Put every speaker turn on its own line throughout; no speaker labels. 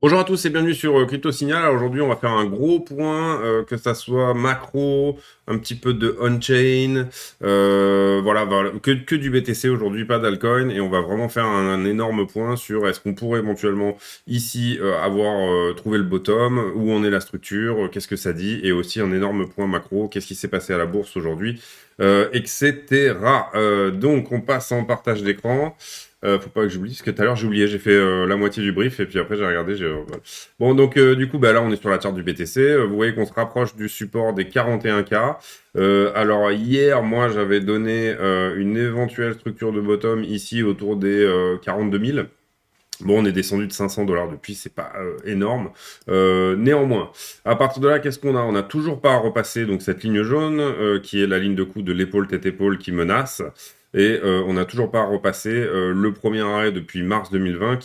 Bonjour à tous et bienvenue sur Crypto Signal. Alors aujourd'hui, on va faire un gros point, que ça soit macro, un petit peu de on-chain, voilà, que du BTC aujourd'hui, pas d'altcoin, et on va vraiment faire un énorme point sur est-ce qu'on pourrait éventuellement ici avoir trouvé le bottom, où en est la structure, qu'est-ce que ça dit, et aussi un énorme point macro, qu'est-ce qui s'est passé à la bourse aujourd'hui, etc. Donc on passe en partage d'écran. Faut pas que j'oublie, parce que tout à l'heure j'ai oublié, j'ai fait la moitié du brief et puis après j'ai regardé. Voilà. Bon, donc du coup, bah, là on est sur la charte du BTC. Vous voyez qu'on se rapproche du support des 41K. Alors hier, moi j'avais donné une éventuelle structure de bottom ici autour des 42 000. Bon, on est descendu de 500 dollars depuis, c'est pas énorme. Néanmoins, à partir de là, qu'est-ce qu'on a? On n'a toujours pas repassé donc cette ligne jaune qui est la ligne de coup de l'épaule tête-épaule qui menace. Et on n'a toujours pas repassé le premier arrêt depuis mars 2020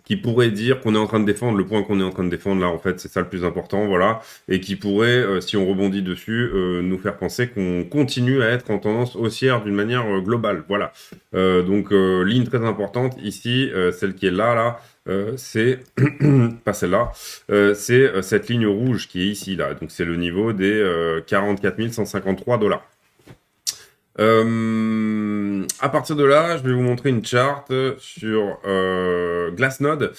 qui pourrait dire qu'on est en train de défendre le point qu'on est en train de défendre là. En fait, c'est ça le plus important, voilà, et qui pourrait, si on rebondit dessus, nous faire penser qu'on continue à être en tendance haussière d'une manière globale, voilà. Donc ligne très importante ici, celle qui est là, c'est pas celle-là, c'est cette ligne rouge qui est ici là. Donc c'est le niveau des 44 153 dollars. À partir de là, je vais vous montrer une charte sur Glassnode.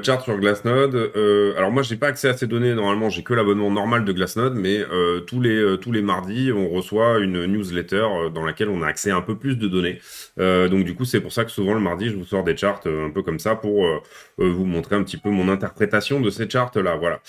Charte sur Glassnode. Alors moi, j'ai pas accès à ces données. Normalement, j'ai que l'abonnement normal de Glassnode, mais tous les mardis, on reçoit une newsletter dans laquelle on a accès à un peu plus de données. Donc du coup, c'est pour ça que souvent le mardi, je vous sors des charts un peu comme ça pour vous montrer un petit peu mon interprétation de ces charts-là. Voilà.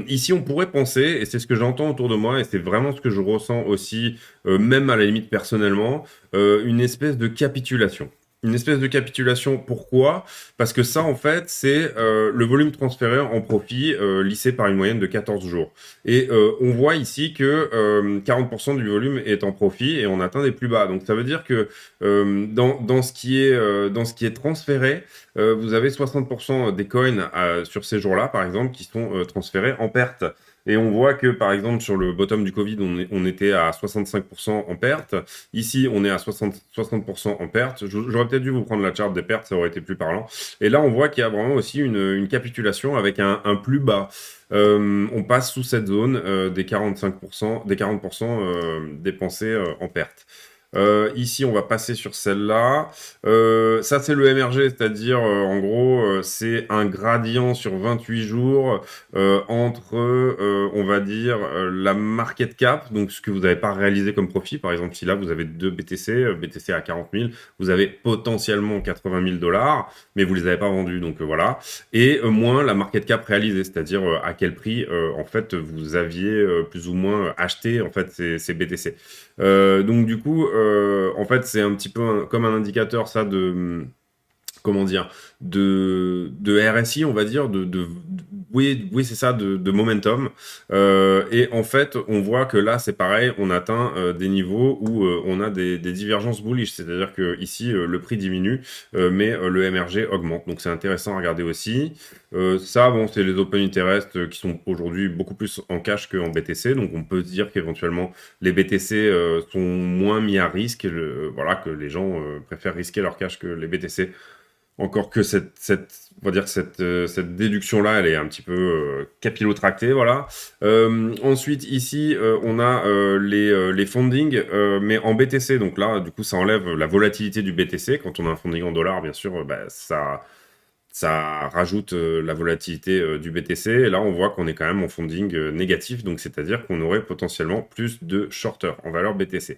Ici, on pourrait penser, et c'est ce que j'entends autour de moi, et c'est vraiment ce que je ressens aussi même à la limite personnellement, une espèce de capitulation. Une espèce de capitulation, pourquoi? Parce que ça, en fait, c'est le volume transféré en profit lissé par une moyenne de 14 jours. Et on voit ici que 40% du volume est en profit et on atteint des plus bas. Donc ça veut dire que dans ce qui est transféré, vous avez 60% des coins sur ces jours-là, par exemple, qui sont transférés en perte. Et on voit que, par exemple, sur le bottom du Covid, on était à 65% en perte. Ici, on est à 60% en perte. J'aurais peut-être dû vous prendre la charte des pertes, ça aurait été plus parlant. Et là, on voit qu'il y a vraiment aussi une capitulation avec un plus bas. On passe sous cette zone des 45%, des 40% dépensés en perte. Ici, on va passer sur celle-là. Ça, c'est le MRG, c'est-à-dire, en gros, c'est un gradient sur 28 jours entre, on va dire, la market cap, donc ce que vous n'avez pas réalisé comme profit. Par exemple, si là, vous avez deux BTC, BTC à 40 000, vous avez potentiellement 80 000 dollars, mais vous les avez pas vendus, donc voilà. Et moins la market cap réalisée, c'est-à-dire à quel prix, en fait, vous aviez plus ou moins acheté, en fait, ces BTC. Donc du coup, en fait, c'est un petit peu comme un indicateur, ça, de comment dire, de RSI, on va dire, oui, oui, c'est ça, de momentum. Et en fait, on voit que là, c'est pareil, on atteint des niveaux où on a des divergences bullish, c'est-à-dire que ici, le prix diminue, mais le MRG augmente. Donc c'est intéressant à regarder aussi. Ça, bon, c'est les open interest qui sont aujourd'hui beaucoup plus en cash qu'en BTC, donc on peut se dire qu'éventuellement les BTC sont moins mis à risque, voilà, que les gens préfèrent risquer leur cash que les BTC. Encore que on va dire que cette déduction-là, elle est un petit peu capillotractée, voilà. Ensuite, ici, on a les fundings, mais en BTC. Donc là, du coup, ça enlève la volatilité du BTC. Quand on a un funding en dollars, bien sûr, bah, ça rajoute la volatilité du BTC. Et là, on voit qu'on est quand même en funding négatif, donc c'est-à-dire qu'on aurait potentiellement plus de shorters en valeur BTC.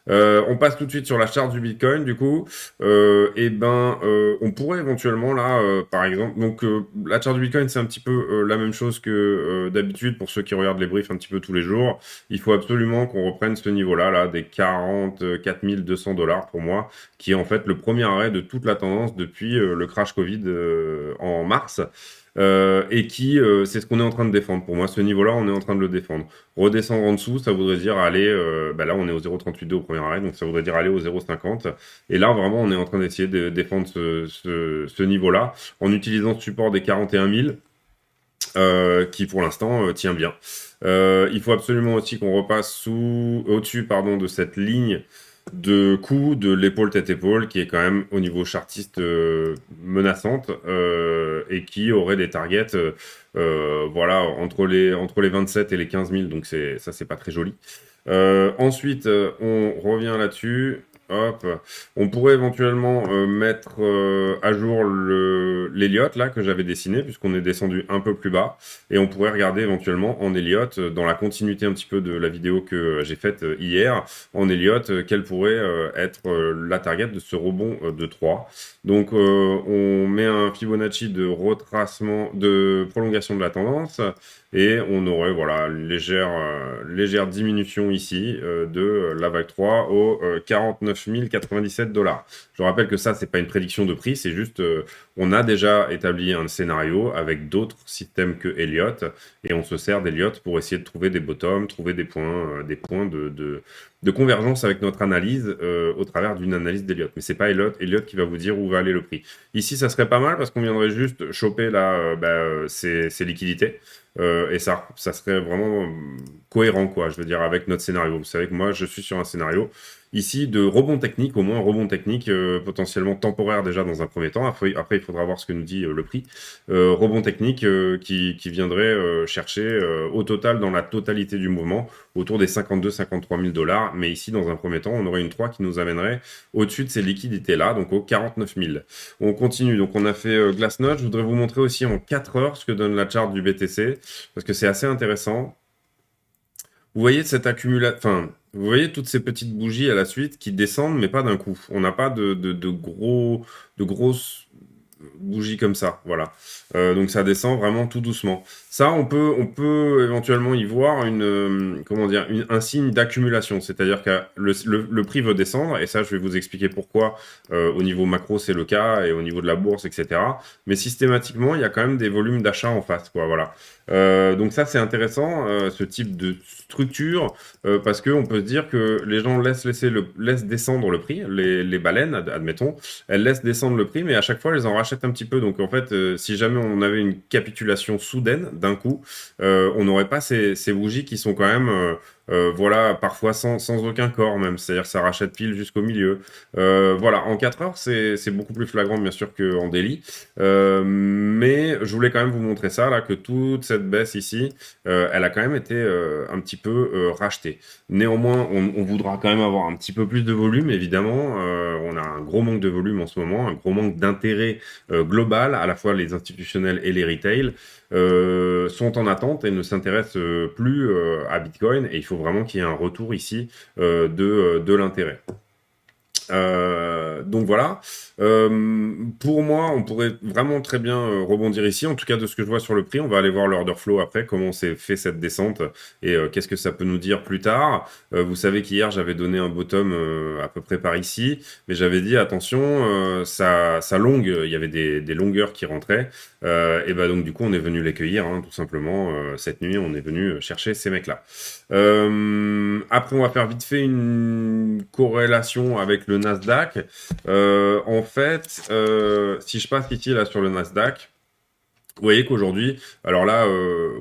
On passe tout de suite sur la charte du Bitcoin, du coup. On pourrait éventuellement là, par exemple, donc la charte du Bitcoin, c'est un petit peu la même chose que d'habitude pour ceux qui regardent les briefs un petit peu tous les jours. Il faut absolument qu'on reprenne ce niveau-là, là, des 44 200 dollars pour moi, qui est en fait le premier arrêt de toute la tendance depuis le crash Covid en mars. Et qui, c'est ce qu'on est en train de défendre. Pour moi, ce niveau-là, on est en train de le défendre. Redescendre en dessous, ça voudrait dire aller, là on est au 0,38 au premier arrêt, donc ça voudrait dire aller au 0,50. Et là, vraiment, on est en train d'essayer de défendre ce niveau-là en utilisant ce support des 41 000, qui pour l'instant tient bien. Il faut absolument aussi qu'on repasse au-dessus, pardon, de cette ligne de cou de l'épaule tête-épaule qui est quand même au niveau chartiste menaçante et qui aurait des targets voilà, entre les 27 et les 15 000, donc ça, c'est pas très joli. Ensuite, on revient là-dessus. Hop. On pourrait éventuellement mettre à jour l'Elliott là que j'avais dessiné puisqu'on est descendu un peu plus bas et on pourrait regarder éventuellement en Elliott dans la continuité un petit peu de la vidéo que j'ai faite hier en Elliott quelle pourrait être la target de ce rebond de 3. Donc on met un Fibonacci de retracement de prolongation de la tendance et on aurait voilà une légère diminution ici de la vague 3 aux 49 097 $. Je rappelle que ça, c'est pas une prédiction de prix, c'est juste on a déjà établi un scénario avec d'autres systèmes que Elliott et on se sert d'Elliott pour essayer de trouver des bottoms, trouver des points de convergence avec notre analyse au travers d'une analyse d'Elliott. Mais c'est pas Elliott qui va vous dire où va aller le prix. Ici, ça serait pas mal parce qu'on viendrait juste choper là ces liquidités. Et ça serait vraiment cohérent, quoi, je veux dire, avec notre scénario. Vous savez que moi, je suis sur un scénario ici de rebond technique, au moins un rebond technique potentiellement temporaire déjà dans un premier temps. Après il faudra voir ce que nous dit le prix. Rebond technique qui viendrait chercher au total, dans la totalité du mouvement, autour des 52-53 000 $. Mais ici, dans un premier temps, on aurait une 3 qui nous amènerait au-dessus de ces liquidités-là, donc aux 49 000. On continue, donc on a fait Glassnode. Je voudrais vous montrer aussi en 4 heures ce que donne la charte du BTC, parce que c'est assez intéressant. Vous voyez cette accumulation, enfin, vous voyez toutes ces petites bougies à la suite qui descendent, mais pas d'un coup. On n'a pas de grosses bougies comme ça, voilà. Donc ça descend vraiment tout doucement. Ça, on peut éventuellement y voir comment dire, un signe d'accumulation, c'est-à-dire que le prix veut descendre, et ça, je vais vous expliquer pourquoi. Au niveau macro, c'est le cas, et au niveau de la bourse, etc. Mais systématiquement, il y a quand même des volumes d'achat en face, quoi, voilà. Donc ça, c'est intéressant, ce type de structure, parce qu'on peut se dire que les gens laissent descendre le prix, les baleines, admettons, elles laissent descendre le prix, mais à chaque fois, elles en rachètent un petit peu. Donc en fait, si jamais on avait une capitulation soudaine d'un coup, on n'aurait pas ces bougies qui sont quand même voilà, parfois sans aucun corps même, c'est-à-dire ça rachète pile jusqu'au milieu. Voilà, en 4 heures, c'est beaucoup plus flagrant bien sûr qu'en daily, mais je voulais quand même vous montrer ça, là, que toute cette baisse ici, elle a quand même été un petit peu rachetée. Néanmoins, on voudra quand même avoir un petit peu plus de volume, évidemment. On a un gros manque de volume en ce moment, un gros manque d'intérêt global, à la fois les institutionnels et les retail sont en attente et ne s'intéressent plus à Bitcoin, et il faut vraiment qu'il y ait un retour ici de l'intérêt. Donc voilà. Pour moi, on pourrait vraiment très bien rebondir ici. En tout cas, de ce que je vois sur le prix, on va aller voir l'order flow après, comment s'est fait cette descente et qu'est-ce que ça peut nous dire plus tard. Vous savez qu'hier, j'avais donné un bottom à peu près par ici, mais j'avais dit attention, ça longue, il y avait des longueurs qui rentraient. Et bah donc du coup, on est venu les cueillir, hein, tout simplement. Cette nuit, on est venu chercher ces mecs-là. Après, on va faire vite fait une corrélation avec le Nasdaq. En fait, si je passe ici là sur le Nasdaq, vous voyez qu'aujourd'hui, alors là,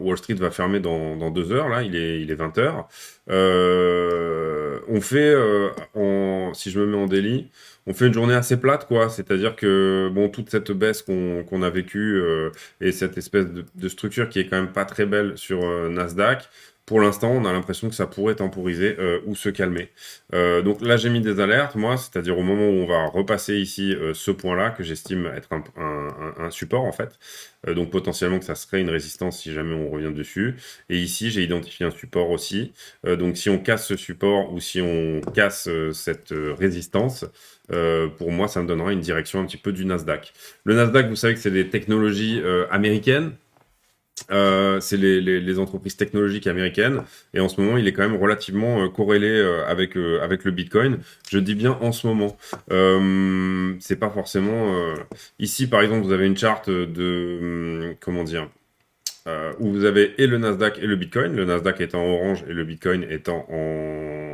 Wall Street va fermer dans 2 heures, là, il est 20 heures. On fait, si je me mets en daily, on fait une journée assez plate, quoi. C'est-à-dire que, bon, toute cette baisse qu'on a vécue et cette espèce de structure qui est quand même pas très belle sur Nasdaq, pour l'instant, on a l'impression que ça pourrait temporiser ou se calmer. Donc là, j'ai mis des alertes, moi, c'est-à-dire au moment où on va repasser ici ce point-là, que j'estime être un support, en fait. Donc potentiellement que ça serait une résistance si jamais on revient dessus. Et ici, j'ai identifié un support aussi. Donc si on casse ce support ou si on casse cette résistance, pour moi, ça me donnera une direction un petit peu du Nasdaq. Le Nasdaq, vous savez que c'est des technologies américaines. C'est les entreprises technologiques américaines, et en ce moment il est quand même relativement corrélé avec le Bitcoin. Je dis bien en ce moment, c'est pas forcément ici par exemple vous avez une charte comment dire, où vous avez et le Nasdaq et le Bitcoin, le Nasdaq étant en orange et le Bitcoin étant en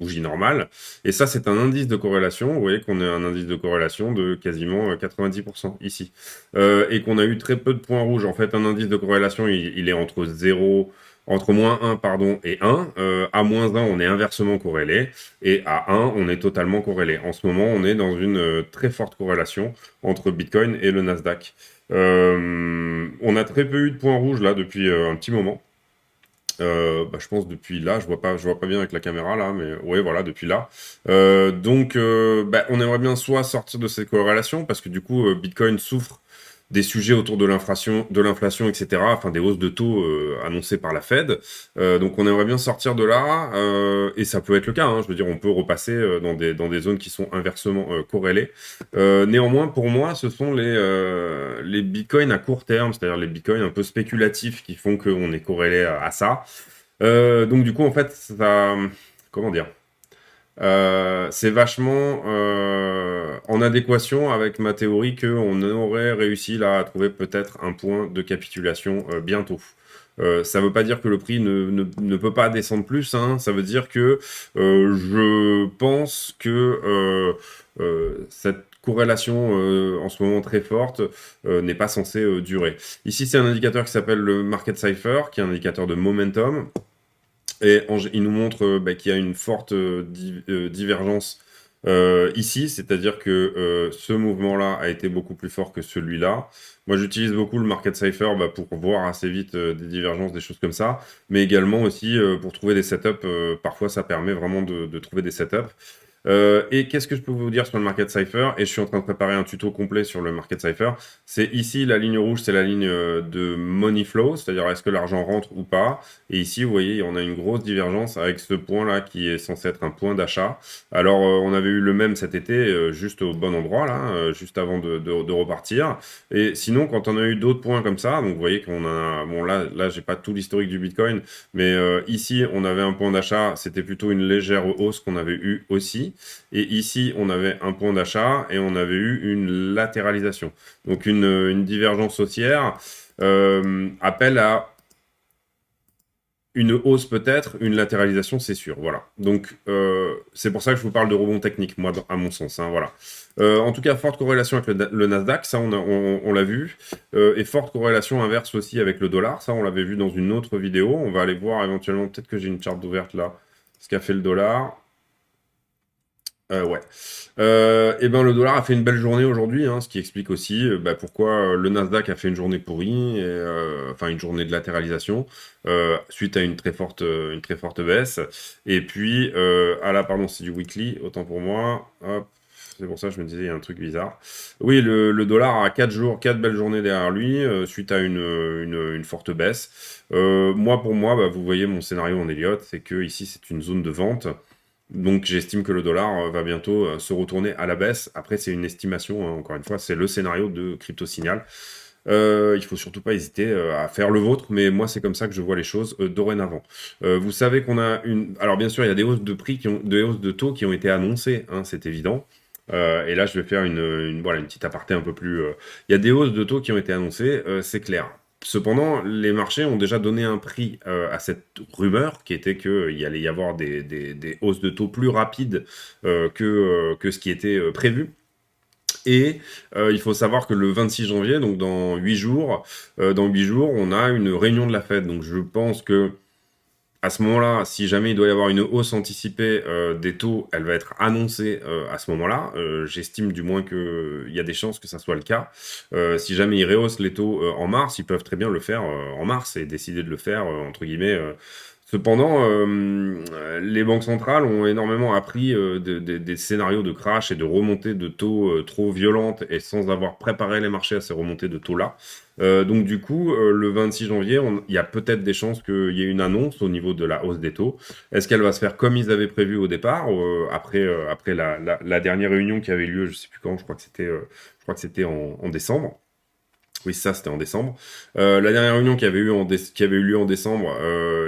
bougie normale. Et ça, c'est un indice de corrélation. Vous voyez qu'on a un indice de corrélation de quasiment 90% ici. Et qu'on a eu très peu de points rouges. En fait, un indice de corrélation, il est entre 0 entre -1 pardon, et 1. À -1, on est inversement corrélé, et à 1, on est totalement corrélé. En ce moment, on est dans une très forte corrélation entre Bitcoin et le Nasdaq. On a très peu eu de points rouges là depuis un petit moment. Je pense depuis là, je vois pas bien avec la caméra là, mais ouais, voilà, depuis là. On aimerait bien soit sortir de cette corrélation parce que du coup, Bitcoin souffre des sujets autour de l'inflation, etc. Enfin, des hausses de taux annoncées par la Fed. Donc, on aimerait bien sortir de là, et ça peut être le cas. Hein, je veux dire, on peut repasser dans des zones qui sont inversement corrélées. Néanmoins, pour moi, ce sont les bitcoins à court terme, c'est-à-dire les bitcoins un peu spéculatifs qui font qu'on est corrélé à ça. Donc du coup, en fait, ça, comment dire, c'est vachement en adéquation avec ma théorie qu'on aurait réussi là à trouver peut-être un point de capitulation bientôt. Ça veut pas dire que le prix ne peut pas descendre plus, hein. Ça veut dire que je pense que cette corrélation en ce moment très forte n'est pas censée durer. Ici, c'est un indicateur qui s'appelle le Market Cipher, qui est un indicateur de momentum. Et il nous montre qu'il y a une forte divergence ici, c'est-à-dire que ce mouvement-là a été beaucoup plus fort que celui-là. Moi, j'utilise beaucoup le Market Cipher pour voir assez vite des divergences, des choses comme ça, mais également aussi pour trouver des setups. Parfois, ça permet vraiment de trouver des setups. Et qu'est-ce que je peux vous dire sur le Market Cipher? Et je suis en train de préparer un tuto complet sur le Market Cipher. C'est ici, la ligne rouge, c'est la ligne de money flow, c'est-à-dire est-ce que l'argent rentre ou pas. Et ici, vous voyez, on a une grosse divergence avec ce point-là qui est censé être un point d'achat. Alors, on avait eu le même cet été, juste au bon endroit, là, juste avant de repartir. Et sinon, quand on a eu d'autres points comme ça, donc vous voyez qu'on a... Bon, là j'ai pas tout l'historique du Bitcoin, mais ici, on avait un point d'achat, c'était plutôt une légère hausse qu'on avait eu aussi. Et ici, on avait un point d'achat et on avait eu une latéralisation. Donc une divergence haussière appelle à une hausse peut-être, une latéralisation c'est sûr. Voilà. Donc c'est pour ça que je vous parle de rebond technique, moi, à mon sens. Hein, voilà. En tout cas, forte corrélation avec le Nasdaq, ça on l'a vu. Et forte corrélation inverse aussi avec le dollar, ça on l'avait vu dans une autre vidéo. On va aller voir éventuellement, peut-être que j'ai une charte ouverte là, ce qu'a fait le dollar. Ouais. Et ben le dollar a fait une belle journée aujourd'hui, hein, ce qui explique aussi pourquoi le Nasdaq a fait une journée pourrie, et, enfin une journée de latéralisation suite à une très forte baisse. Et puis ah là pardon, c'est du weekly, autant pour moi. Hop. C'est pour ça que je me disais il y a un truc bizarre. Oui, le dollar a 4 jours, 4 belles journées derrière lui suite à une forte baisse. Moi pour moi, vous voyez mon scénario en Elliott, c'est que ici c'est une zone de vente. Donc j'estime que le dollar va bientôt se retourner à la baisse. Après, c'est une estimation, hein, encore une fois, c'est le scénario de Crypto Signal. Il faut surtout pas hésiter à faire le vôtre, mais moi c'est comme ça que je vois les choses dorénavant. Vous savez qu'on a une... Alors bien sûr, il y a des hausses de prix, des hausses de taux qui ont été annoncées, hein, c'est évident. Et là, je vais faire voilà, une petite aparté un peu plus... Il y a des hausses de taux qui ont été annoncées, c'est clair. Cependant, les marchés ont déjà donné un prix à cette rumeur qui était qu'il allait y avoir des hausses de taux plus rapides que ce qui était prévu. Et il faut savoir que le 26 janvier, donc dans 8 jours, on a une réunion de la Fed. Donc je pense que à ce moment-là, si jamais il doit y avoir une hausse anticipée des taux, elle va être annoncée à ce moment-là. J'estime du moins qu'il y a des chances que ça soit le cas. Si jamais ils rehaussent les taux en mars, ils peuvent très bien le faire en mars et décider de le faire, entre guillemets. Cependant, les banques centrales ont énormément appris des scénarios de crash et de remontées de taux trop violentes et sans avoir préparé les marchés à ces remontées de taux-là. Donc du coup, le 26 janvier, il y a peut-être des chances qu'il y ait une annonce au niveau de la hausse des taux. Est-ce qu'elle va se faire comme ils avaient prévu au départ, après la dernière réunion qui avait lieu, je sais plus quand, je crois que c'était en décembre. Oui, ça, c'était en décembre. La dernière réunion qui avait eu lieu en décembre,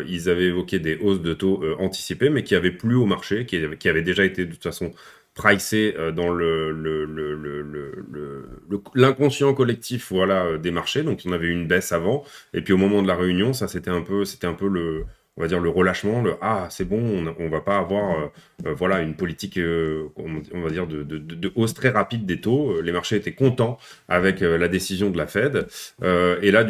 ils avaient évoqué des hausses de taux anticipées, mais qui avaient plu au marché, qui avaient déjà été de toute façon pricées dans l'inconscient collectif, voilà, des marchés. Donc, on avait eu une baisse avant, et puis au moment de la réunion, ça, c'était un peu on va dire, le relâchement, ah, c'est bon, on va pas avoir voilà, une politique, on va dire, de hausse très rapide des taux. Les marchés étaient contents avec la décision de la Fed. Et là,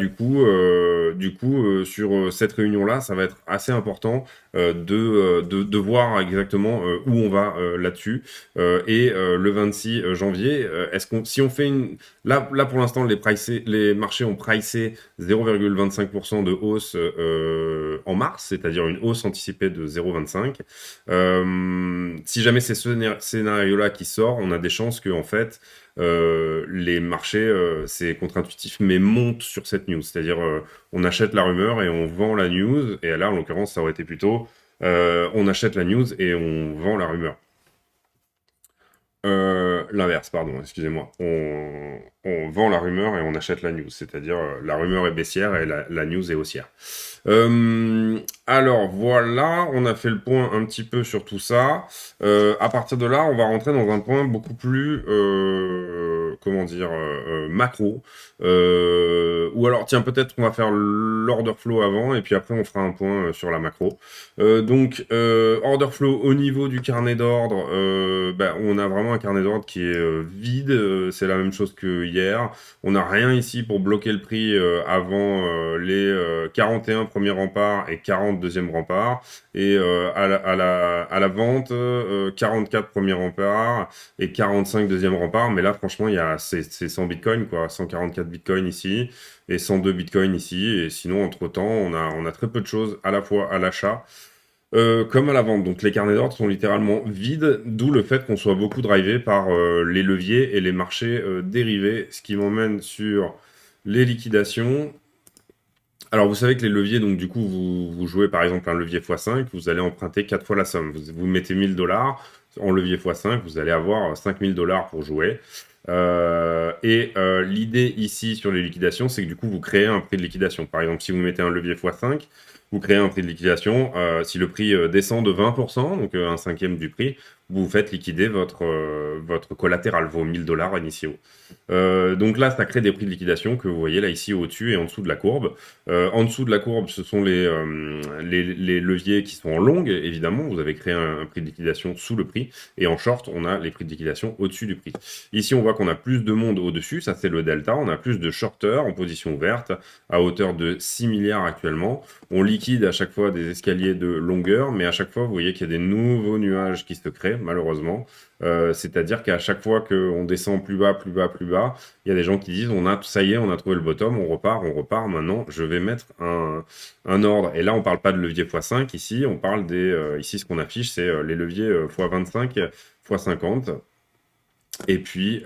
sur cette réunion-là, ça va être assez important de voir exactement où on va là-dessus. Le 26 janvier, si on fait là pour l'instant, les marchés ont pricé 0,25% de hausse en mars, c'est-à-dire une hausse anticipée de 0,25. Si jamais c'est ce scénario-là qui sort, on a des chances que en fait les marchés, c'est contre-intuitif, mais montent sur cette news. C'est-à-dire, on achète la rumeur et on vend la news. Et là, en l'occurrence, ça aurait été plutôt, on achète la news et on vend la rumeur. L'inverse, pardon, excusez-moi. On vend la rumeur et on achète la news, c'est-à-dire la rumeur est baissière et la news est haussière. Alors voilà, on a fait le point un petit peu sur tout ça. À partir de là, on va rentrer dans un point beaucoup plus, comment dire, macro. Ou alors, tiens, peut-être qu'on va faire l'order flow avant et puis après on fera un point sur la macro. Order flow au niveau du carnet d'ordre, on a vraiment un carnet d'ordre qui est vide. C'est la même chose que hier. On n'a rien ici pour bloquer le prix avant les 41 premiers remparts et 40 deuxièmes remparts. Et à la vente, 44 premiers remparts et 45 deuxièmes remparts. Mais là, franchement, c'est 100 bitcoins, quoi. 144 bitcoins ici et 102 bitcoins ici. Et sinon, entre-temps, on a très peu de choses à la fois à l'achat comme à la vente. Donc les carnets d'ordre sont littéralement vides, d'où le fait qu'on soit beaucoup drivé par les leviers et les marchés dérivés, ce qui m'emmène sur les liquidations. Alors vous savez que les leviers, donc du coup, vous jouez par exemple un levier x5, vous allez emprunter 4 fois la somme. Vous mettez 1000 $, en levier x5, vous allez avoir 5000 $ pour jouer. L'idée ici sur les liquidations, c'est que du coup, vous créez un prix de liquidation. Par exemple, si vous mettez un levier x5, vous créez un prix de liquidation. Si le prix descend de 20%, donc un cinquième du prix, vous faites liquider votre collatéral, vos 1000 $ initiaux. Donc là, ça crée des prix de liquidation que vous voyez là ici au-dessus et en dessous de la courbe. En dessous de la courbe, ce sont les leviers qui sont en longue, évidemment. Vous avez créé un prix de liquidation sous le prix. Et en short, on a les prix de liquidation au-dessus du prix. Ici, on voit qu'on a plus de monde au-dessus. Ça, c'est le delta. On a plus de shorters en position ouverte à hauteur de 6 milliards actuellement. On liquide à chaque fois des escaliers de longueur, mais à chaque fois, vous voyez qu'il y a des nouveaux nuages qui se créent, malheureusement. C'est-à-dire qu'à chaque fois qu'on descend plus bas, plus bas, plus bas, il y a des gens qui disent ça y est, on a trouvé le bottom, on repart. Maintenant, je vais mettre un ordre. Et là, on parle pas de levier x5 ici, on parle ici, ce qu'on affiche, c'est les leviers x25, x50. Et puis,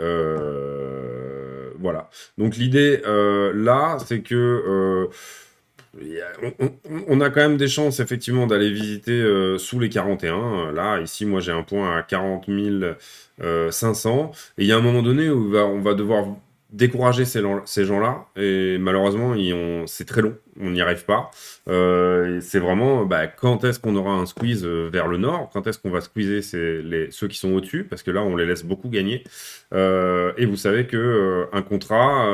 voilà. Donc l'idée là, c'est que on a quand même des chances effectivement d'aller visiter sous les 41. Là, ici, moi j'ai un point à 40 500. Et il y a un moment donné où on va devoir décourager ces gens-là. Et malheureusement, c'est très long. On n'y arrive pas. C'est vraiment quand est-ce qu'on aura un squeeze vers le nord? Quand est-ce qu'on va squeezer ceux qui sont au-dessus? Parce que là, on les laisse beaucoup gagner. Et vous savez que un contrat.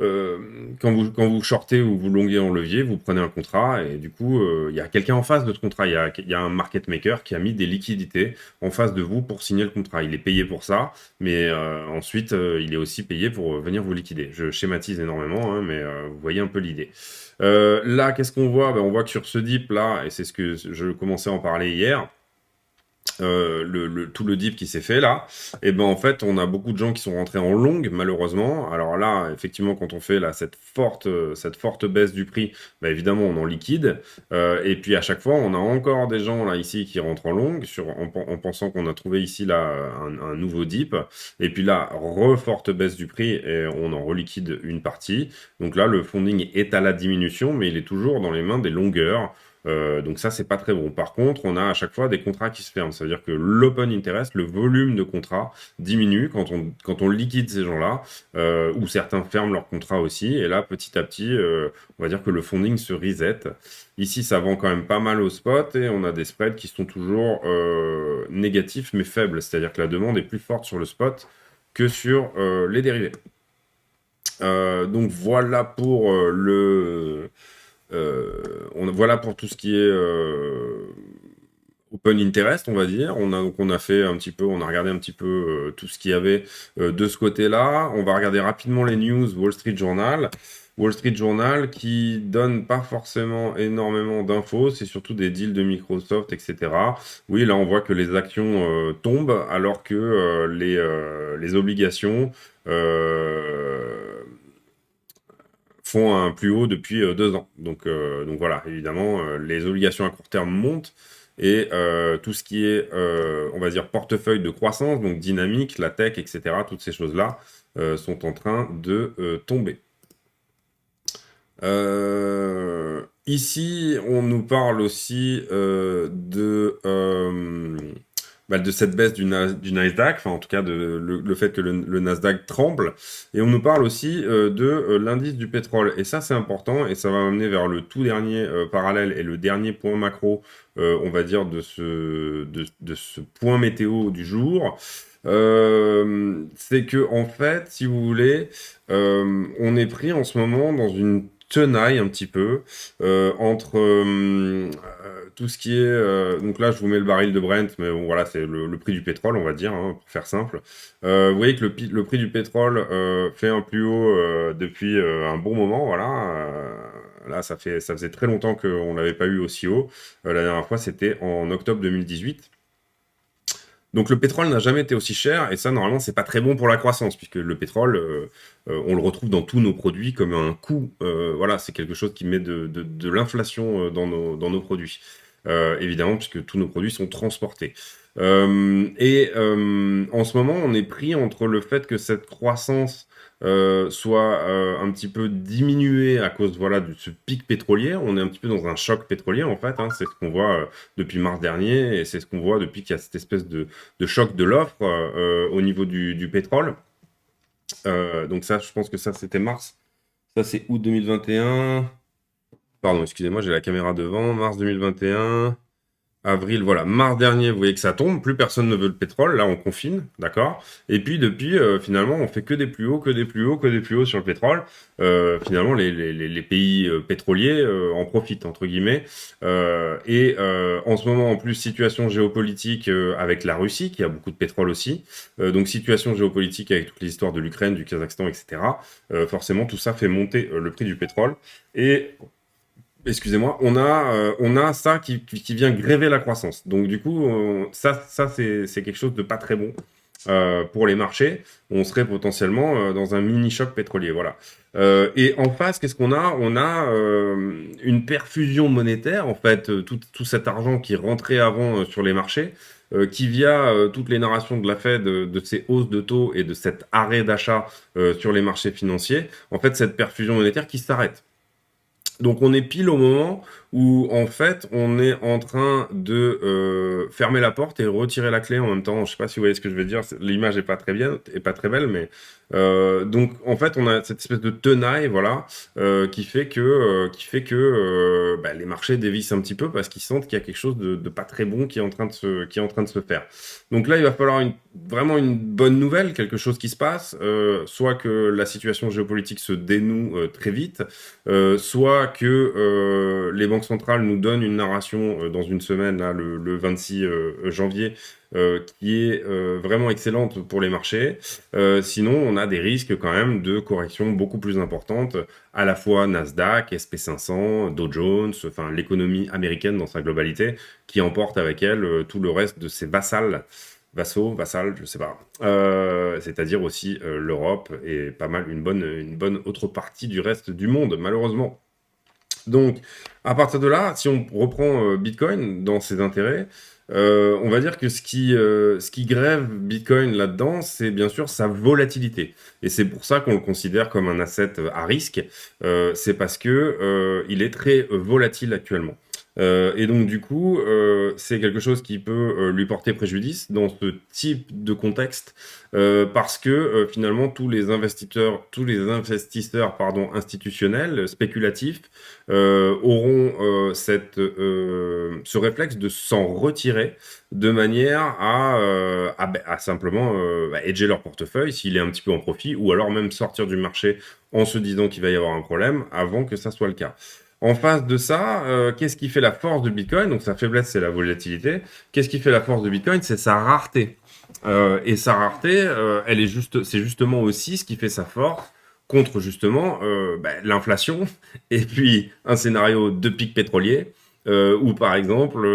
Euh, quand vous shortez ou vous longuez en levier, vous prenez un contrat et du coup, il y a quelqu'un en face de ce contrat. Il y a un market maker qui a mis des liquidités en face de vous pour signer le contrat. Il est payé pour ça, mais ensuite, il est aussi payé pour venir vous liquider. Je schématise énormément, hein, mais vous voyez un peu l'idée. Là, qu'est-ce qu'on voit? On voit que sur ce dip là, et c'est ce que je commençais à en parler hier, tout le dip qui s'est fait là, et en fait on a beaucoup de gens qui sont rentrés en longue malheureusement. Alors là effectivement quand on fait là cette forte baisse du prix, évidemment on en liquide, et puis à chaque fois on a encore des gens là ici qui rentrent en longue en pensant qu'on a trouvé ici là un nouveau dip, et puis là forte baisse du prix et on en reliquide une partie. Donc là le funding est à la diminution mais il est toujours dans les mains des longueurs. Donc ça, c'est pas très bon. Par contre, on a à chaque fois des contrats qui se ferment. Ça veut dire que l'open interest, le volume de contrats diminue quand on liquide ces gens-là, ou certains ferment leurs contrats aussi. Et là, petit à petit, on va dire que le funding se reset. Ici, ça vend quand même pas mal au spot et on a des spreads qui sont toujours négatifs mais faibles. C'est-à-dire que la demande est plus forte sur le spot que sur les dérivés. Donc voilà pour Voilà pour tout ce qui est open interest, on va dire. On a fait un petit peu, on a regardé un petit peu tout ce qu'il y avait de ce côté-là. On va regarder rapidement les news Wall Street Journal. Wall Street Journal qui donne pas forcément énormément d'infos, c'est surtout des deals de Microsoft, etc. Oui, là on voit que les actions tombent alors que les obligations font un plus haut depuis 2 ans. Donc voilà, évidemment, les obligations à court terme montent et tout ce qui est, on va dire, portefeuille de croissance, donc dynamique, la tech, etc., toutes ces choses-là sont en train de tomber. Ici, on nous parle aussi de cette baisse du Nasdaq, enfin en tout cas le fait que le Nasdaq tremble, et on nous parle aussi de l'indice du pétrole. Et ça c'est important, et ça va m'amener vers le tout dernier parallèle et le dernier point macro, on va dire, de ce point météo du jour. C'est que en fait, si vous voulez, on est pris en ce moment dans une tenaille un petit peu entre tout ce qui est donc là je vous mets le baril de Brent, mais bon voilà, c'est le prix du pétrole, on va dire, hein, pour faire simple. Vous voyez que le prix du pétrole fait un plus haut depuis un bon moment, voilà. Là ça faisait très longtemps qu'on l'avait pas eu aussi haut. La dernière fois c'était en octobre 2018. Donc le pétrole n'a jamais été aussi cher, et ça normalement c'est pas très bon pour la croissance, puisque le pétrole, on le retrouve dans tous nos produits comme un coût. Voilà, c'est quelque chose qui met de l'inflation dans nos produits. Évidemment, puisque tous nos produits sont transportés. En ce moment, on est pris entre le fait que cette croissance soit un petit peu diminuée à cause, voilà, de ce pic pétrolier. On est un petit peu dans un choc pétrolier en fait, hein. C'est ce qu'on voit depuis mars dernier, et c'est ce qu'on voit depuis qu'il y a cette espèce de choc de l'offre au niveau du pétrole. Donc ça, je pense que ça c'était mars. Ça c'est août 2021. Pardon, excusez-moi, j'ai la caméra devant. Mars 2021. Avril, voilà, mars dernier, vous voyez que ça tombe, plus personne ne veut le pétrole, là on confine, d'accord? Et puis depuis, finalement, on fait que des plus hauts, que des plus hauts, que des plus hauts sur le pétrole. Finalement, les pays pétroliers en profitent, entre guillemets. En ce moment, en plus, situation géopolitique avec la Russie, qui a beaucoup de pétrole aussi. Donc situation géopolitique avec toutes les histoires de l'Ukraine, du Kazakhstan, etc. Forcément, tout ça fait monter le prix du pétrole. Et excusez-moi, on a ça qui vient gréver la croissance. Donc du coup, ça c'est quelque chose de pas très bon pour les marchés. On serait potentiellement dans un mini choc pétrolier, voilà. Et en face, qu'est-ce qu'on a? On a une perfusion monétaire, en fait, tout cet argent qui rentrait avant sur les marchés, qui via toutes les narrations de la Fed, de ces hausses de taux et de cet arrêt d'achat sur les marchés financiers, en fait, cette perfusion monétaire qui s'arrête. Donc on est pile au moment où en fait on est en train de fermer la porte et retirer la clé en même temps. Je sais pas si vous voyez ce que je veux dire. L'image est pas très bien, est pas très belle, mais donc en fait on a cette espèce de tenaille, voilà, qui fait que bah, les marchés dévissent un petit peu parce qu'ils sentent qu'il y a quelque chose de pas très bon qui est en train de se faire. Donc là il va falloir vraiment une bonne nouvelle, quelque chose qui se passe, soit que la situation géopolitique se dénoue très vite, soit que les banques centrales nous donnent une narration dans une semaine, là, le 26 janvier, qui est vraiment excellente pour les marchés. Sinon, on a des risques quand même de corrections beaucoup plus importantes, à la fois Nasdaq, SP500, Dow Jones, enfin l'économie américaine dans sa globalité, qui emporte avec elle tout le reste de ses vassals, je sais pas. C'est-à-dire aussi l'Europe et pas mal une bonne autre partie du reste du monde, malheureusement. Donc, à partir de là, si on reprend Bitcoin dans ses intérêts, on va dire que ce qui grève Bitcoin là-dedans, c'est bien sûr sa volatilité. Et c'est pour ça qu'on le considère comme un asset à risque. C'est parce que il est très volatile actuellement. Et donc du coup, c'est quelque chose qui peut lui porter préjudice dans ce type de contexte, parce que finalement tous les investisseurs pardon, institutionnels, spéculatifs, auront ce réflexe de s'en retirer de manière à simplement hedger leur portefeuille s'il est un petit peu en profit, ou alors même sortir du marché en se disant qu'il va y avoir un problème avant que ça soit le cas. En face de ça, qu'est-ce qui fait la force de Bitcoin? Donc sa faiblesse, c'est la volatilité. Qu'est-ce qui fait la force de Bitcoin? C'est sa rareté. Et sa rareté, c'est justement aussi ce qui fait sa force contre justement l'inflation et puis un scénario de pic pétrolier ou par exemple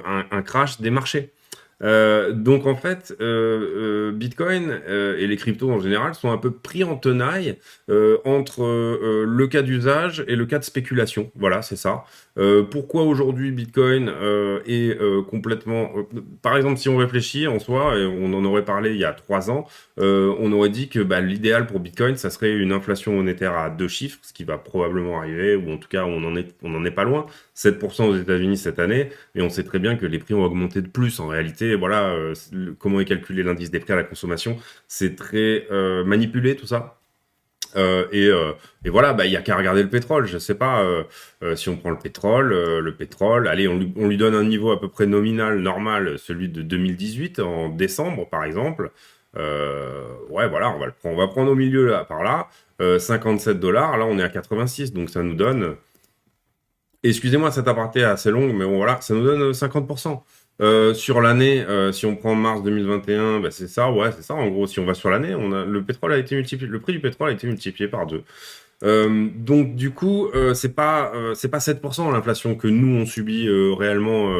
un crash des marchés. Donc en fait, Bitcoin et les cryptos en général sont un peu pris en tenaille entre le cas d'usage et le cas de spéculation. Voilà, c'est ça. Pourquoi aujourd'hui Bitcoin est complètement... par exemple, si on réfléchit en soi, et on en aurait parlé il y a 3 ans, on aurait dit que l'idéal pour Bitcoin, ça serait une inflation monétaire à 2 chiffres, ce qui va probablement arriver, ou en tout cas on en est pas loin, 7% aux États-Unis cette année, et on sait très bien que les prix ont augmenté de plus. En réalité, voilà, comment est calculé l'indice des prix à la consommation, c'est très manipulé tout ça. Et voilà, il y a qu'à regarder le pétrole. Je sais pas si on prend le pétrole, allez, on lui donne un niveau à peu près nominal, normal, celui de 2018 en décembre par exemple. Ouais, voilà, on va prendre au milieu là, par là, 57 $. Là, on est à 86, donc ça nous donne. Excusez-moi, cet aparté est assez long, mais bon, voilà, ça nous donne 50%. Sur l'année, si on prend mars 2021, c'est ça, ouais, c'est ça. En gros, si on va sur l'année, le pétrole a été multiplié, le prix du pétrole a été multiplié par 2. Donc du coup, c'est pas 7% l'inflation que nous on subit réellement.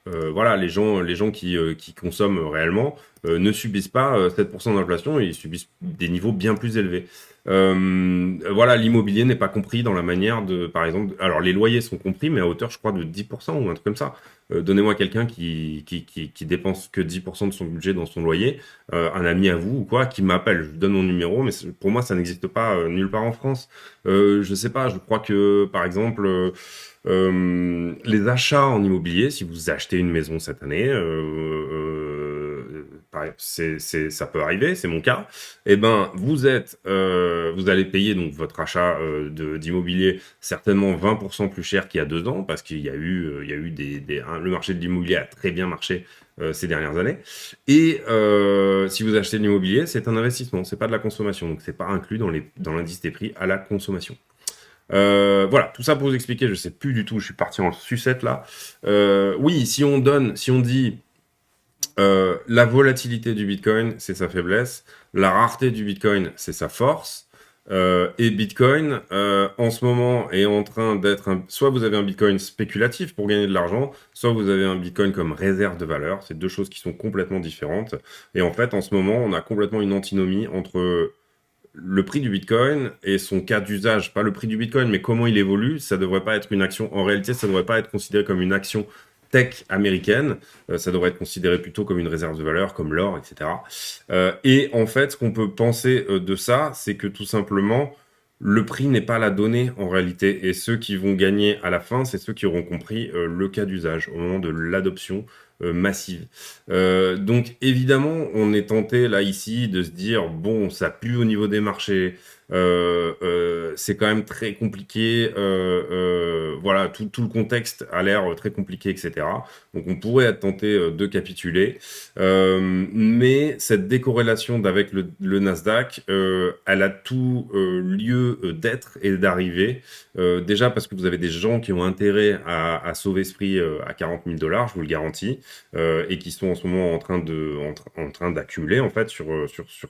Voilà, les gens qui consomment réellement ne subissent pas 7% d'inflation, ils subissent des niveaux bien plus élevés. Voilà, l'immobilier n'est pas compris dans la manière de, par exemple, alors les loyers sont compris, mais à hauteur, je crois, de 10% ou un truc comme ça. Donnez-moi quelqu'un qui dépense que 10% de son budget dans son loyer, un ami à vous ou quoi, qui m'appelle, je lui donne mon numéro, mais pour moi, ça n'existe pas nulle part en France. Je sais pas, je crois que, par exemple, les achats en immobilier, si vous achetez une maison cette année, ça peut arriver, c'est mon cas. Eh ben, vous allez payer donc votre achat d'immobilier certainement 20% plus cher qu'il y a 2 ans, parce qu'il y a eu le marché de l'immobilier a très bien marché ces dernières années. Et si vous achetez de l'immobilier, c'est un investissement, c'est pas de la consommation, donc c'est pas inclus dans l'indice des prix à la consommation. Voilà, tout ça pour vous expliquer, je sais plus du tout, je suis parti en sucette là. Oui, si on dit la volatilité du Bitcoin, c'est sa faiblesse, la rareté du Bitcoin, c'est sa force, et Bitcoin, en ce moment, est en train d'être soit vous avez un Bitcoin spéculatif pour gagner de l'argent, soit vous avez un Bitcoin comme réserve de valeur. C'est deux choses qui sont complètement différentes. Et en fait, en ce moment, on a complètement une antinomie entre le prix du Bitcoin et son cas d'usage, pas le prix du Bitcoin, mais comment il évolue. Ça devrait pas être une action, en réalité, ça devrait pas être considéré comme une action tech américaine, ça devrait être considéré plutôt comme une réserve de valeur, comme l'or, etc. Et en fait, ce qu'on peut penser de ça, c'est que tout simplement, le prix n'est pas la donnée en réalité, et ceux qui vont gagner à la fin, c'est ceux qui auront compris le cas d'usage au moment de l'adoption massive. Donc évidemment, on est tenté là ici de se dire bon, ça pue au niveau des marchés, c'est quand même très compliqué, voilà, tout le contexte a l'air très compliqué, etc. Donc on pourrait être tenté de capituler, mais cette décorrélation d'avec le Nasdaq, elle a tout lieu d'être et d'arriver. Déjà parce que vous avez des gens qui ont intérêt à sauver ce prix à 40 000 $, je vous le garantis, et qui sont en ce moment en train d'accumuler en fait sur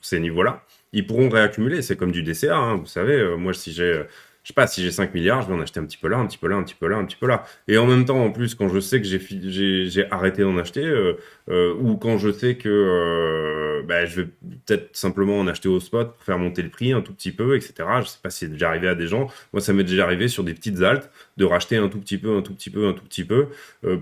ces niveaux-là. Ils pourront réaccumuler, c'est comme du DCA, hein, vous savez, moi si je sais pas, si j'ai 5 milliards, je vais en acheter un petit peu là, un petit peu là, un petit peu là, un petit peu là. Et en même temps, en plus, quand je sais que j'ai arrêté d'en acheter, ou quand je sais que je vais peut-être simplement en acheter au spot pour faire monter le prix un tout petit peu, etc. Je sais pas si c'est déjà arrivé à des gens. Moi, ça m'est déjà arrivé sur des petites altes de racheter un tout petit peu, un tout petit peu, un tout petit peu,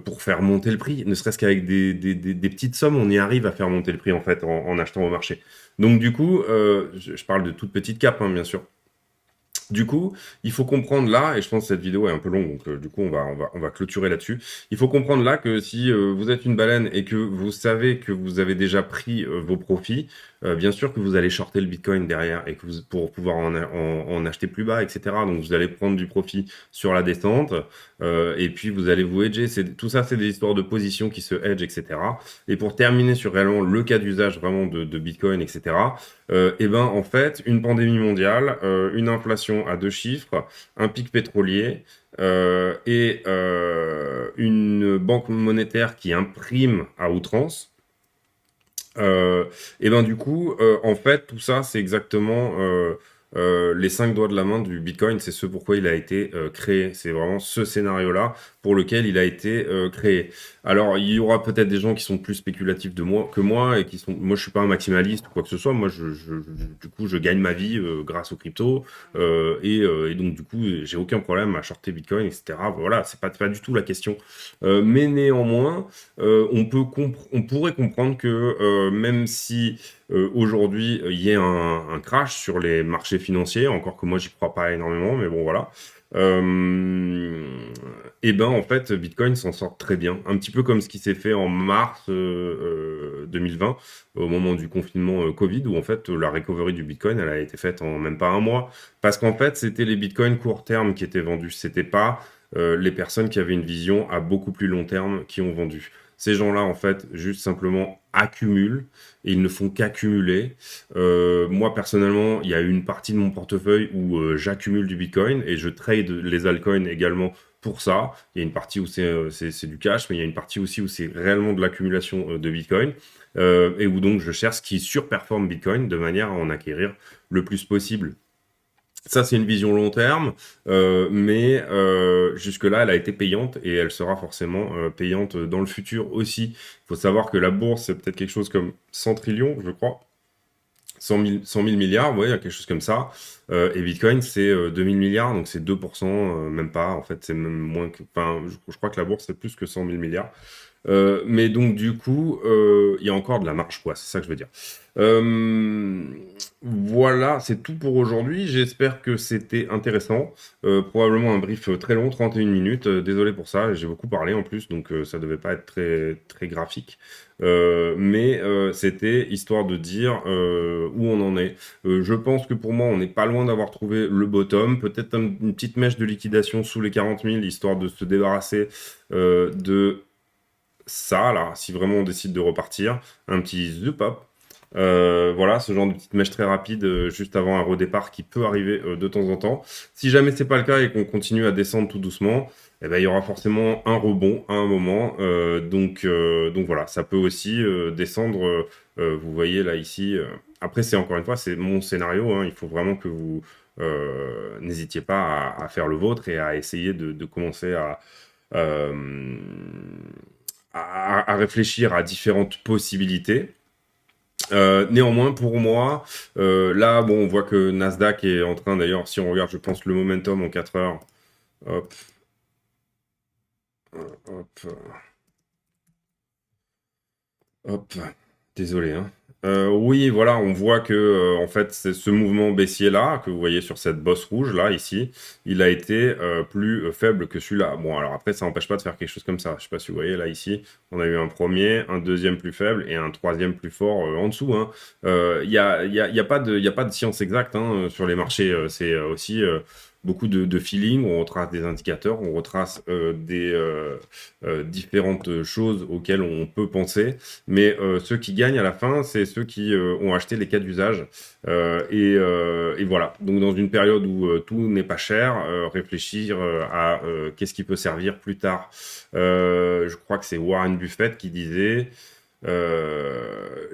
pour faire monter le prix. Ne serait-ce qu'avec des petites sommes, on y arrive à faire monter le prix en fait en achetant au marché. Donc du coup, je parle de toute petite cap, hein, bien sûr. Du coup, il faut comprendre là, et je pense que cette vidéo est un peu longue, donc du coup on va clôturer là-dessus. Il faut comprendre là que si vous êtes une baleine et que vous savez que vous avez déjà pris vos profits, bien sûr que vous allez shorter le Bitcoin derrière et que pour pouvoir en acheter plus bas, etc. Donc vous allez prendre du profit sur la descente, et puis vous allez vous hedger. Tout ça, c'est des histoires de position qui se hedge, etc. Et pour terminer sur réellement le cas d'usage vraiment de Bitcoin, etc. Et ben en fait, une pandémie mondiale, une inflation inflation à 2 chiffres, un pic pétrolier et une banque monétaire qui imprime à outrance. Et ben du coup, en fait, tout ça, c'est exactement les 5 doigts de la main du Bitcoin. C'est ce pourquoi il a été créé. C'est vraiment ce scénario-là pour lequel il a été créé. Alors, il y aura peut-être des gens qui sont plus spéculatifs que moi et qui sont. Moi, je suis pas un maximaliste ou quoi que ce soit. Moi, du coup, je gagne ma vie grâce aux cryptos et donc du coup, j'ai aucun problème à shorter Bitcoin, etc. Voilà, c'est pas du tout la question. Mais néanmoins. On pourrait comprendre que même si aujourd'hui il y ait un crash sur les marchés financiers, encore que moi j'y crois pas énormément, mais bon voilà, euh, et ben en fait Bitcoin s'en sort très bien, un petit peu comme ce qui s'est fait en mars 2020 au moment du confinement Covid où en fait la recovery du Bitcoin elle a été faite en même pas un mois parce qu'en fait c'était les Bitcoins court terme qui étaient vendus, c'était pas les personnes qui avaient une vision à beaucoup plus long terme qui ont vendu. Ces gens-là, en fait, juste simplement accumulent et ils ne font qu'accumuler. Moi, personnellement, il y a une partie de mon portefeuille où j'accumule du Bitcoin et je trade les altcoins également pour ça. Il y a une partie où c'est du cash, mais il y a une partie aussi où c'est réellement de l'accumulation de Bitcoin et où donc je cherche ce qui surperforme Bitcoin de manière à en acquérir le plus possible. Ça, c'est une vision long terme, mais jusque-là, elle a été payante et elle sera forcément payante dans le futur aussi. Il faut savoir que la bourse, c'est peut-être quelque chose comme 100 trillions, je crois. 100 000 milliards, ouais, quelque chose comme ça. Et Bitcoin, c'est 2000 milliards, donc c'est 2%, même pas. En fait, c'est même moins que. Enfin, je crois que la bourse, c'est plus que 100 000 milliards. Mais donc, du coup, il y a encore de la marge, quoi. C'est ça que je veux dire. Euh, voilà, c'est tout pour aujourd'hui. J'espère que c'était intéressant. Probablement un brief très long, 31 minutes. Désolé pour ça, j'ai beaucoup parlé en plus, donc ça devait pas être très, très graphique. Mais c'était histoire de dire où on en est. Je pense que pour moi, on n'est pas loin d'avoir trouvé le bottom. Peut-être une petite mèche de liquidation sous les 40 000, histoire de se débarrasser de ça, là, si vraiment on décide de repartir, un petit zup up. Voilà, ce genre de petite mèche très rapide juste avant un redépart qui peut arriver de temps en temps. Si jamais c'est pas le cas et qu'on continue à descendre tout doucement, eh ben, il y aura forcément un rebond à un moment. Donc voilà, ça peut aussi descendre. Vous voyez là ici. Après, c'est encore une fois, c'est mon scénario. Hein, il faut vraiment que vous n'hésitiez pas à faire le vôtre et à essayer de commencer euh, à réfléchir à différentes possibilités. Néanmoins, pour moi, là, bon, on voit que Nasdaq est en train, d'ailleurs, si on regarde, je pense, le momentum en 4 heures, hop, hop, hop, désolé, hein. Oui, voilà, on voit que en fait, c'est ce mouvement baissier-là, que vous voyez sur cette bosse rouge, là, ici, il a été plus faible que celui-là. Bon, alors après, ça n'empêche pas de faire quelque chose comme ça. Je sais pas si vous voyez, là, ici, on a eu un premier, un deuxième plus faible et un troisième plus fort en dessous. Hein. Y a pas y a pas de science exacte hein, sur les marchés. C'est aussi beaucoup de feeling, on retrace des indicateurs, on retrace des différentes choses auxquelles on peut penser. Mais ceux qui gagnent à la fin, c'est ceux qui ont acheté les cas d'usage. Et voilà. Donc dans une période où tout n'est pas cher, réfléchir à qu'est-ce qui peut servir plus tard. Je crois que c'est Warren Buffett qui disait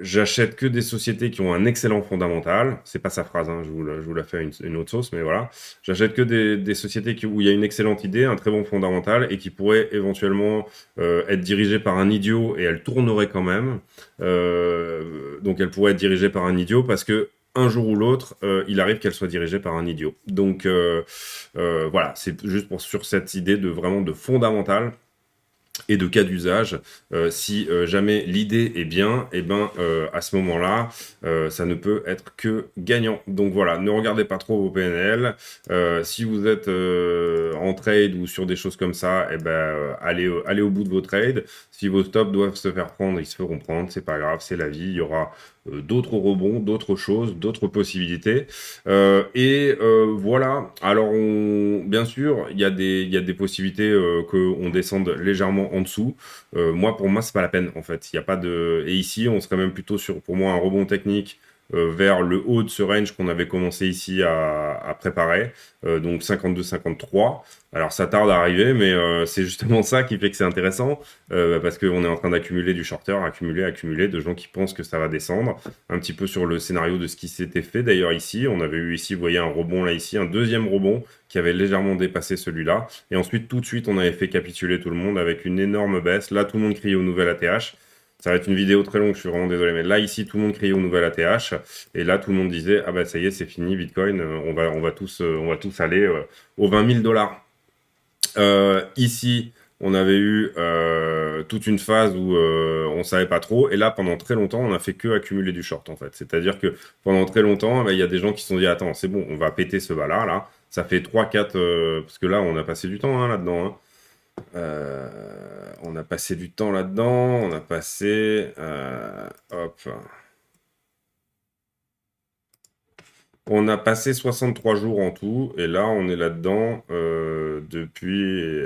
j'achète que des sociétés qui ont un excellent fondamental. C'est pas sa phrase, hein, je vous la fais une autre sauce, mais voilà. J'achète que des sociétés où il y a une excellente idée, un très bon fondamental et qui pourraient éventuellement être dirigées par un idiot et elles tourneraient quand même. Donc elles pourraient être dirigées par un idiot parce que un jour ou l'autre, il arrive qu'elle soit dirigée par un idiot. Donc voilà, c'est juste sur cette idée de vraiment de fondamental et de cas d'usage. Si jamais l'idée est bien, et ben à ce moment-là, ça ne peut être que gagnant. Donc voilà, ne regardez pas trop vos PNL. Si vous êtes en trade ou sur des choses comme ça, et ben allez au bout de vos trades. Si vos stops doivent se faire prendre, ils se feront prendre. C'est pas grave, c'est la vie. Il y aura d'autres rebonds, d'autres choses, d'autres possibilités. Voilà. Alors, bien sûr, il y a des possibilités qu'on descende légèrement en dessous. Pour moi, c'est pas la peine en fait. Il y a pas de. Et ici, on serait même plutôt sur, pour moi, un rebond technique vers le haut de ce range qu'on avait commencé ici à préparer, donc 52-53. Alors ça tarde à arriver, mais c'est justement ça qui fait que c'est intéressant, parce qu'on est en train d'accumuler du shorter, accumuler de gens qui pensent que ça va descendre, un petit peu sur le scénario de ce qui s'était fait d'ailleurs ici. On avait eu ici, vous voyez, un rebond là ici, un deuxième rebond qui avait légèrement dépassé celui-là, et ensuite tout de suite on avait fait capituler tout le monde avec une énorme baisse. Là tout le monde criait au nouvel ATH. Ça va être une vidéo très longue, je suis vraiment désolé, mais là, ici, tout le monde criait au nouvel ATH, et là, tout le monde disait, ah bah ça y est, c'est fini, Bitcoin, on va tous aller aux 20 000 dollars. Ici, on avait eu toute une phase où on savait pas trop, et là, pendant très longtemps, on a fait que accumuler du short, en fait. C'est-à-dire que pendant très longtemps, il y a des gens qui se sont dit, attends, c'est bon, on va péter ce bas-là, là. Ça fait 3-4, parce que là, on a passé du temps là-dedans, hein. On a passé du temps là-dedans, on a passé... hop. On a passé 63 jours en tout, et là, on est là-dedans depuis...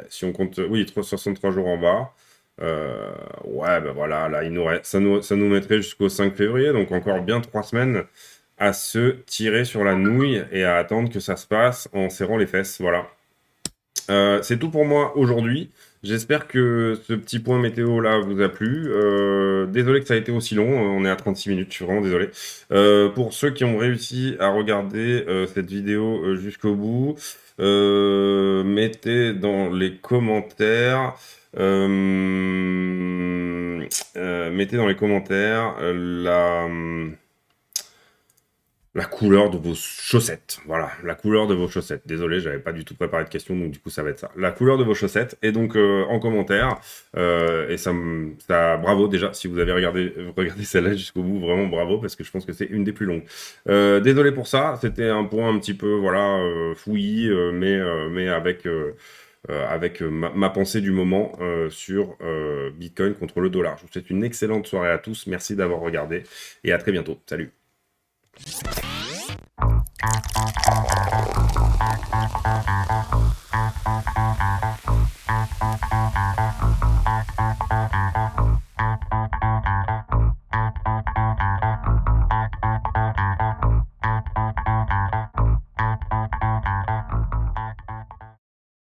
si on compte... Oui, 63 jours en bas. Ouais, ben voilà, là, ça nous mettrait jusqu'au 5 février, donc encore bien 3 semaines à se tirer sur la nouille et à attendre que ça se passe en serrant les fesses, voilà. C'est tout pour moi aujourd'hui. J'espère que ce petit point météo là vous a plu. Désolé que ça a été aussi long, on est à 36 minutes, je suis vraiment désolé. Pour ceux qui ont réussi à regarder cette vidéo jusqu'au bout, mettez dans les commentaires, la couleur de vos chaussettes. Voilà, la couleur de vos chaussettes. Désolé, j'avais pas du tout préparé de question, donc du coup, ça va être ça. La couleur de vos chaussettes. Et donc, en commentaire, et bravo déjà, si vous avez regardé celle-là jusqu'au bout, vraiment bravo, parce que je pense que c'est une des plus longues. Désolé pour ça, c'était un point un petit peu, voilà, fouillis, mais avec ma pensée du moment sur Bitcoin contre le dollar. Je vous souhaite une excellente soirée à tous. Merci d'avoir regardé et à très bientôt. Salut.